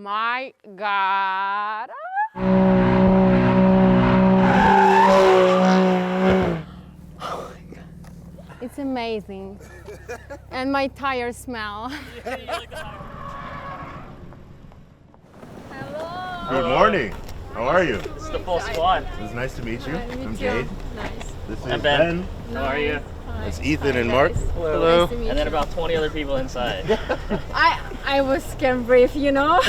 my God. It's amazing. And my tires smell. Hello. Good morning. How are you? It's the full squad. It's nice to meet you. Meet I'm you. Jade. Nice. This is I'm Ben. Ben. How are you? It's Ethan and Mark. Hello. Nice to meet And then you. about 20 other people inside. I was scared brief, you know?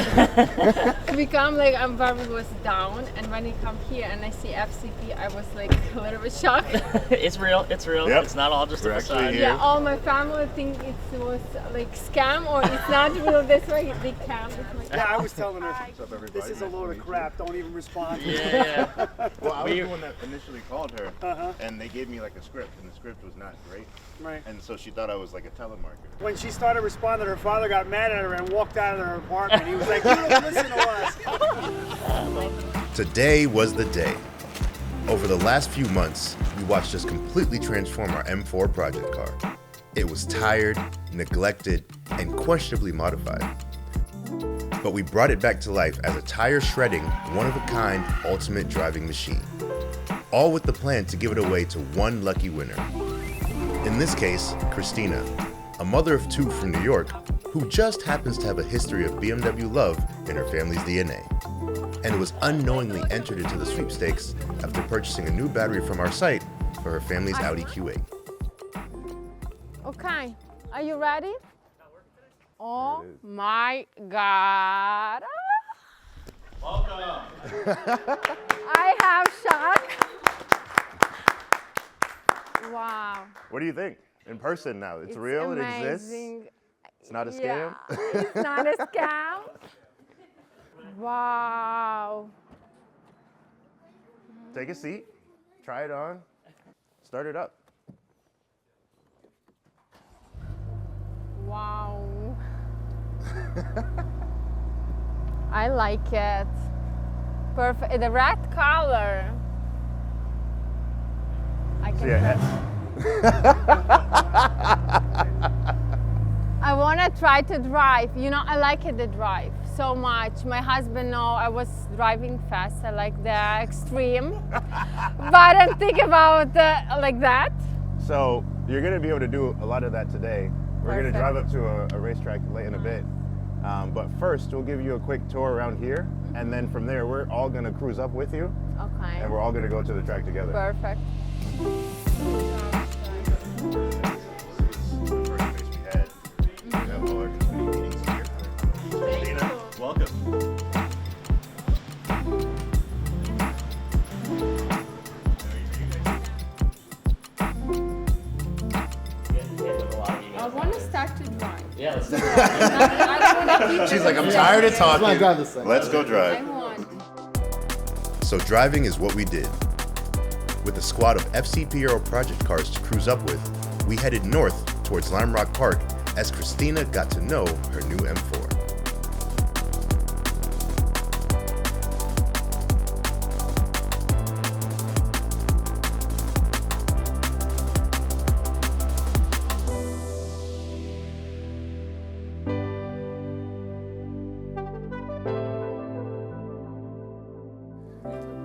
Become like environment was down, and when I come here and I see FCP, I was like a little bit shocked. It's real. It's real. Yep. It's not all just We're a actually facade. here. Yeah, all my family think it was like scam or it's not real. This way they cam. Yeah, I was telling her, What's up, everybody? this is a Nice to load meet of you. crap, don't even respond. Yeah. Well, I was We- the one that initially called her, and they gave me like a script, and the script was not great. Right. And so she thought I was like a telemarketer. When she started responding, her father got mad at her and walked out of her apartment. He was like, you don't listen to us. Today was the day. Over the last few months, we watched us completely transform our M4 project car. It was tired, neglected, and questionably modified. But we brought it back to life as a tire-shredding, one-of-a-kind ultimate driving machine. All with the plan to give it away to one lucky winner. In this case, Christina, a mother of two from New York, who just happens to have a history of BMW love in her family's DNA, and was unknowingly entered into the sweepstakes after purchasing a new battery from our site for her family's Audi Q8. Okay, are you ready? Oh my God. Welcome. I have shock. Wow. What do you think? In person now, it's real. It exists. Amazing. It's not a scam. Yeah, it's not a scam. Wow. Take a seat. Try it on. Start it up. Wow. I like it. Perfect. The red color. I can. Yeah. I want to try to drive. You know, I like it to drive so much. My husband know I was driving fast. I like the extreme, but I don't think about like that. So you're going to be able to do a lot of that today. We're going to Perfect. drive up to a racetrack late in a bit. But first, we'll give you a quick tour around here. And then from there, we're all going to cruise up with you. Okay. And we're all going to go to the track together. Perfect. Welcome. I want to start to drive. Yeah, let's do it. I don't want to keep She's like, I'm tired of talking. Let's go I drive. want. So driving is what we did. With a squad of FCP Euro project cars to cruise up with, we headed north towards Lime Rock Park as Christina got to know her new M4.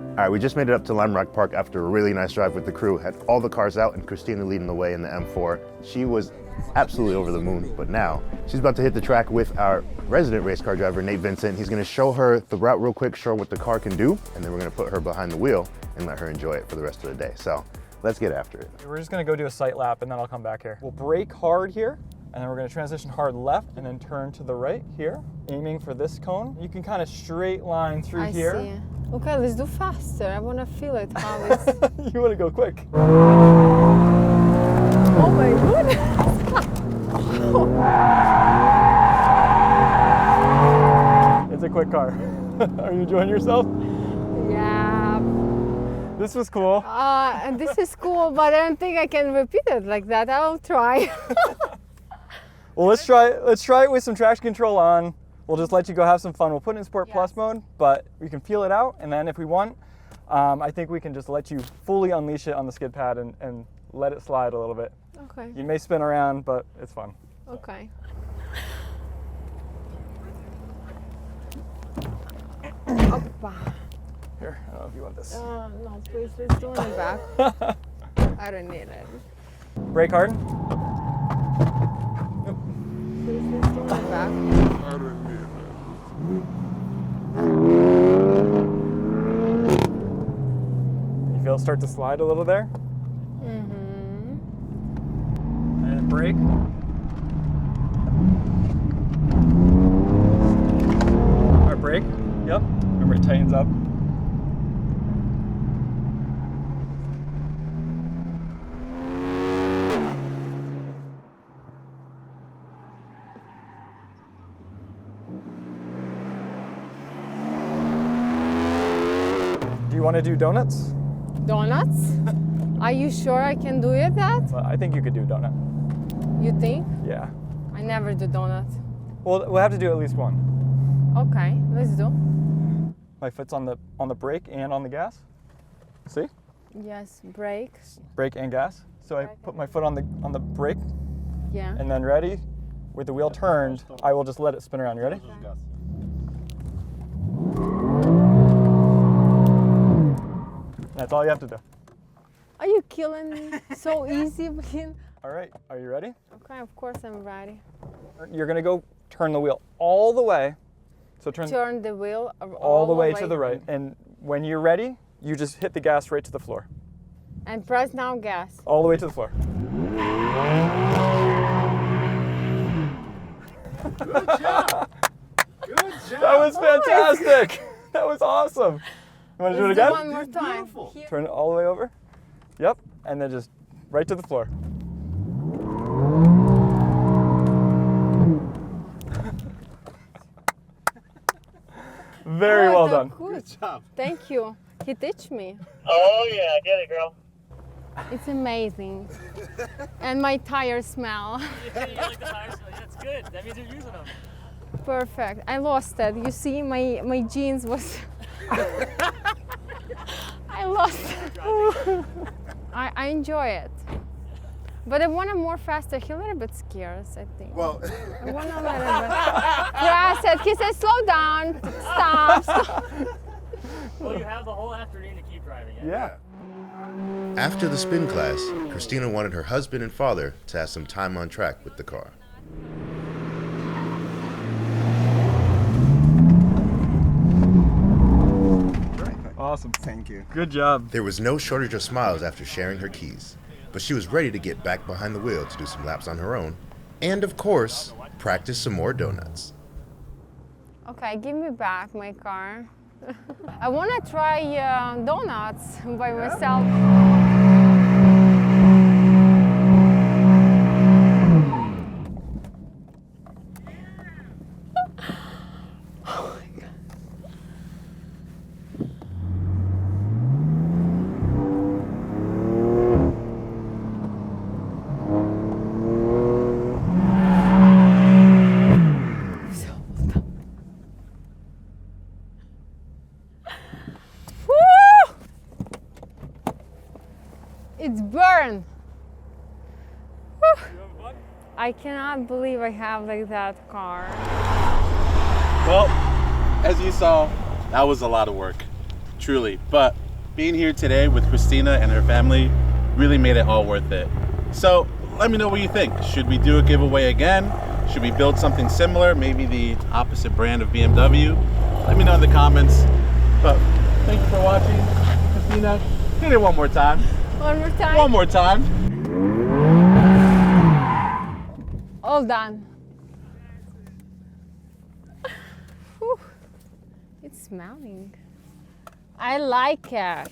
All right, we just made it up to Lime Rock Park after a really nice drive with the crew. Had all the cars out and Christina leading the way in the M4. She was absolutely over the moon, but now she's about to hit the track with our resident race car driver, Nate Vincent. He's gonna show her the route real quick, show her what the car can do, and then we're gonna put her behind the wheel and let her enjoy it for the rest of the day. So let's get after it. We're just gonna go do a sight lap and then I'll come back here. We'll brake hard here and then we're gonna transition hard left and then turn to the right here, aiming for this cone. You can kind of straight line through I here. see. Okay, let's do faster. I want to feel it how it's. You wanna go quick. Oh my goodness. It's a quick car. Are you enjoying yourself? Yeah. This was cool. And this is cool, but I don't think I can repeat it like that. I'll try. Well, let's try it with some traction control on. We'll just let you go have some fun. We'll put it in Sport Plus mode, but we can feel it out. And then if we want, I think we can just let you fully unleash it on the skid pad and let it slide a little bit. Okay. You may spin around, but it's fun. Okay. Oppa. Here, I don't know if you want this. No, please, let's do it in the back. I don't need it. Brake hard. Please, let's do it in the back. You feel it start to slide a little there? Mm-hmm. And brake. Our brake. Yep. Remember, it tightens up. Do you want to do donuts? Donuts? Are you sure I can do it that? Well, I think you could do a donut. You think? Yeah. I never do donuts. Well, we'll have to do at least one. Okay, let's do. My foot's on the brake and on the gas. See? Yes, brake. Brake and gas. So I put my foot on the brake, Yeah. and then ready, with the wheel turned, I will just let it spin around. You ready? That's all you have to do. Are you killing me? So easy, Vin. All right, are you ready? Okay, of course I'm ready. You're gonna go turn the wheel all the way. So Turn the wheel all the way to the right. And when you're ready, you just hit the gas right to the floor. And press down gas. All the way to the floor. Good job. That was fantastic. That was awesome. You want to do it Let's do again? one more time. Beautiful. Here. Turn it all the way over. Yep. And then just right to the floor. Very well done. Good. Good job. Thank you. He teach me. Oh yeah, get it, girl. It's amazing. And my tires smell. You like the tires? That's good. That means you're using them. Perfect. I lost it. You see, my jeans was. I lost it. I enjoy it. But I want it more faster. He's a little bit scared, I think. Well, I want a little bit. Press it. He said, slow down. Stop. Well, you have the whole afternoon to keep driving it. Yeah. after the spin class, Christina wanted her husband and father to have some time on track with the car. Awesome. Thank you. Good job. There was no shortage of smiles after sharing her keys, but she was ready to get back behind the wheel to do some laps on her own, and of course, practice some more donuts. Okay, give me back my car. I want to try donuts by myself. It's burned. Whew. I cannot believe I have like that car. Well, as you saw, that was a lot of work, truly. But being here today with Christina and her family really made it all worth it. So let me know what you think. Should we do a giveaway again? Should we build something similar, maybe the opposite brand of BMW? Let me know in the comments. But thank you for watching. Christina, hit it one more time. One more time. One more time. All done. Whew. It's smelling. I like it.